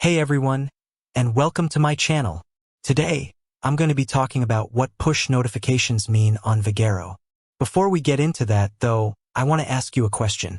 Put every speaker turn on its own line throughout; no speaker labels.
Hey everyone, and welcome to my channel. Today, I'm going to be talking about what push notifications mean on Vagaro. Before we get into that, though, I want to ask you a question.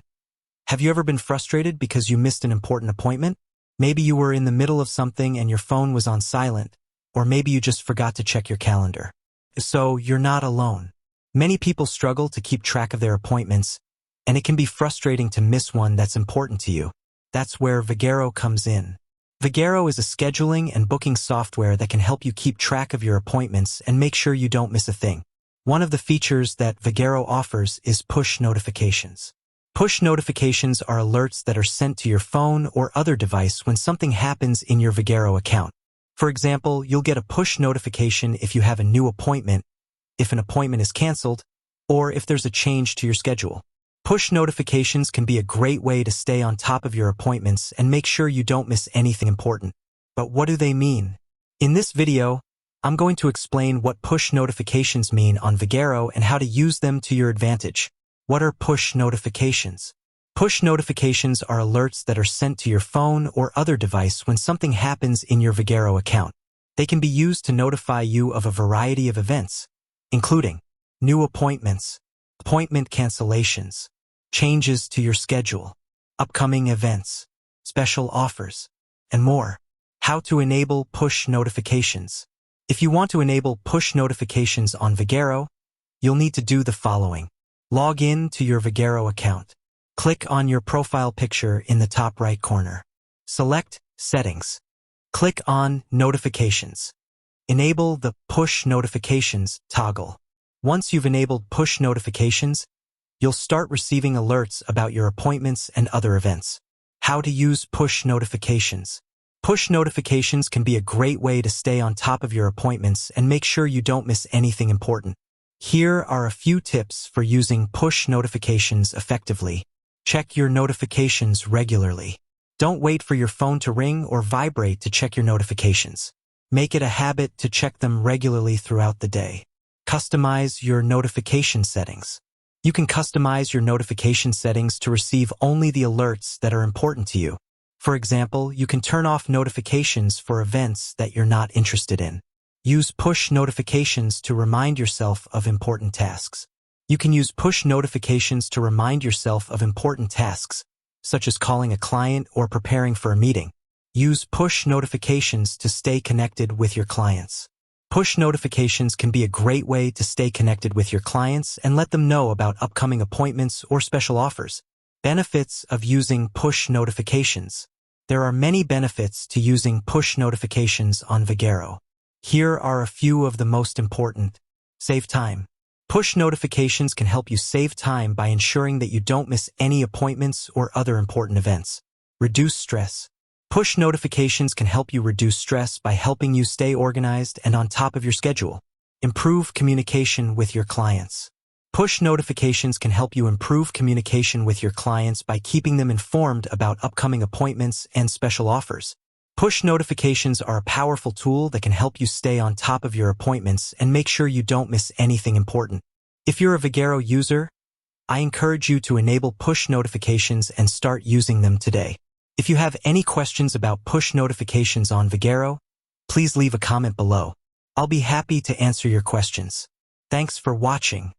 Have you ever been frustrated because you missed an important appointment? Maybe you were in the middle of something and your phone was on silent, or maybe you just forgot to check your calendar. So, you're not alone. Many people struggle to keep track of their appointments, and it can be frustrating to miss one that's important to you. That's where Vagaro comes in. Vagaro is a scheduling and booking software that can help you keep track of your appointments and make sure you don't miss a thing. One of the features that Vagaro offers is push notifications. Push notifications are alerts that are sent to your phone or other device when something happens in your Vagaro account. For example, you'll get a push notification if you have a new appointment, if an appointment is canceled, or if there's a change to your schedule. Push notifications can be a great way to stay on top of your appointments and make sure you don't miss anything important. But what do they mean? In this video, I'm going to explain what push notifications mean on Vagaro and how to use them to your advantage. What are push notifications? Push notifications are alerts that are sent to your phone or other device when something happens in your Vagaro account. They can be used to notify you of a variety of events, including new appointments, appointment cancellations, changes to your schedule, upcoming events, special offers, and more. How to enable push notifications. If you want to enable push notifications on Vagaro, you'll need to do the following. Log in to your Vagaro account. Click on your profile picture in the top right corner. Select Settings. Click on Notifications. Enable the Push Notifications toggle. Once you've enabled push notifications, you'll start receiving alerts about your appointments and other events. How to use push notifications. Push notifications can be a great way to stay on top of your appointments and make sure you don't miss anything important. Here are a few tips for using push notifications effectively. Check your notifications regularly. Don't wait for your phone to ring or vibrate to check your notifications. Make it a habit to check them regularly throughout the day. Customize your notification settings. You can customize your notification settings to receive only the alerts that are important to you. For example, you can turn off notifications for events that you're not interested in. Use push notifications to remind yourself of important tasks. You can use push notifications to remind yourself of important tasks, such as calling a client or preparing for a meeting. Use push notifications to stay connected with your clients. Push notifications can be a great way to stay connected with your clients and let them know about upcoming appointments or special offers. Benefits of using push notifications. There are many benefits to using push notifications on Vagaro. Here are a few of the most important. Save time. Push notifications can help you save time by ensuring that you don't miss any appointments or other important events. Reduce stress. Push notifications can help you reduce stress by helping you stay organized and on top of your schedule. Improve communication with your clients. Push notifications can help you improve communication with your clients by keeping them informed about upcoming appointments and special offers. Push notifications are a powerful tool that can help you stay on top of your appointments and make sure you don't miss anything important. If you're a Vagaro user, I encourage you to enable push notifications and start using them today. If you have any questions about push notifications on Vagaro, please leave a comment below. I'll be happy to answer your questions. Thanks for watching.